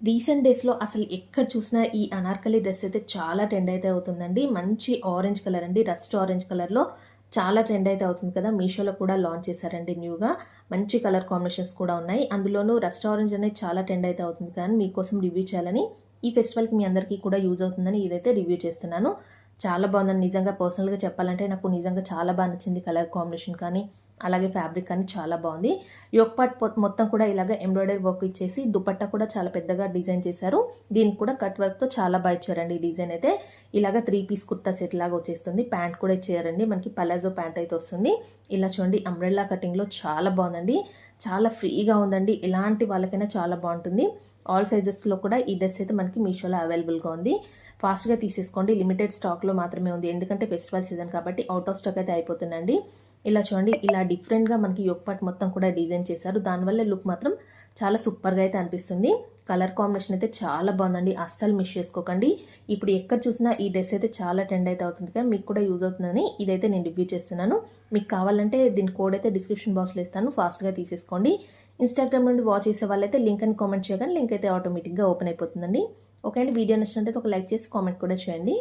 Recent డేస్‌లో అసలు ఎక్కడ చూసినా ఈ అనార్కలి డ్రెస్ అయితే చాలా ట్రెండ్ అయితే అవుతుందండి. మంచి ఆరెంజ్ కలర్ అండి. రస్ట్ ఆరెంజ్ కలర్‌లో చాలా ట్రెండ్ అయితే అవుతుంది కదా! మీషోలో కూడా లాంచ్ చేశారండి న్యూగా. మంచి కలర్ కాంబినేషన్స్ కూడా ఉన్నాయి. అందులోనూ రస్ట్ ఆరెంజ్ అనేది చాలా ట్రెండ్ అయితే అవుతుంది కానీ మీకోసం రివ్యూ చేయాలని, ఈ ఫెస్టివల్‌కి మీ అందరికీ కూడా యూజ్ అవుతుందని ఇదైతే రివ్యూ చేస్తున్నాను. చాలా బాగుందండి. నిజంగా పర్సనల్‌గా చెప్పాలంటే నాకు నిజంగా చాలా బాగా నచ్చింది కలర్ కాంబినేషన్ కానీ, అలాగే ఫ్యాబ్రిక్ కానీ చాలా బాగుంది. యోక్ పార్ట్ మొత్తం కూడా ఇలాగ ఎంబ్రాయిడరీ వర్క్ ఇచ్చేసి దుపట్టా కూడా చాలా పెద్దగా డిజైన్ చేశారు. దీనికి కూడా కట్ వర్క్తో చాలా బాగా ఇచ్చారండి. ఈ డిజైన్ అయితే ఇలాగ 3 పీస్ కుర్తా సెట్ లాగా వచ్చేస్తుంది. ప్యాంట్ కూడా ఇచ్చారండి. మనకి పలాజో ప్యాంట్ అయితే వస్తుంది. ఇలా చూడండి అంబ్రెల్లా కటింగ్లో చాలా బాగుందండి. చాలా ఫ్రీగా ఉందండి. ఎలాంటి వాళ్ళకైనా చాలా బాగుంటుంది. ఆల్ సైజెస్లో కూడా ఈ డ్రెస్ అయితే మనకి మీషోలో అవైలబుల్గా ఉంది. ఫాస్ట్గా తీసేసుకోండి. లిమిటెడ్ స్టాక్లో మాత్రమే ఉంది. ఎందుకంటే ఫెస్టివల్ సీజన్ కాబట్టి అవుట్ ఆఫ్ స్టాక్ అయితే అయిపోతుందండి. ఇలా చూడండి ఇలా డిఫరెంట్గా మనకి యోక్ పార్ట్ మొత్తం కూడా డిజైన్ చేశారు. దానివల్ల లుక్ మాత్రం చాలా సూపర్గా అయితే అనిపిస్తుంది. కలర్ కాంబినేషన్ అయితే చాలా బాగుందండి. అస్సలు మిస్ చేసుకోకండి. ఇప్పుడు ఎక్కడ చూసినా ఈ డ్రెస్ అయితే చాలా ట్రెండ్ అయితే అవుతుంది కానీ మీకు కూడా యూజ్ అవుతుందని ఇదైతే నేను రివ్యూ చేస్తున్నాను. మీకు కావాలంటే దీని కోడ్ అయితే డిస్క్రిప్షన్ బాక్స్లో ఇస్తాను. ఫాస్ట్గా తీసేసుకోండి. ఇన్స్టాగ్రామ్ నుండి వాచ్ చేసే వాళ్ళైతే లింక్ అని కామెంట్ చేయగానే లింక్ అయితే ఆటోమేటిక్గా ఓపెన్ అయిపోతుందండి. ఓకే అండి, వీడియో నచ్చినట్లయితే ఒక లైక్ చేసి కామెంట్ కూడా చేయండి.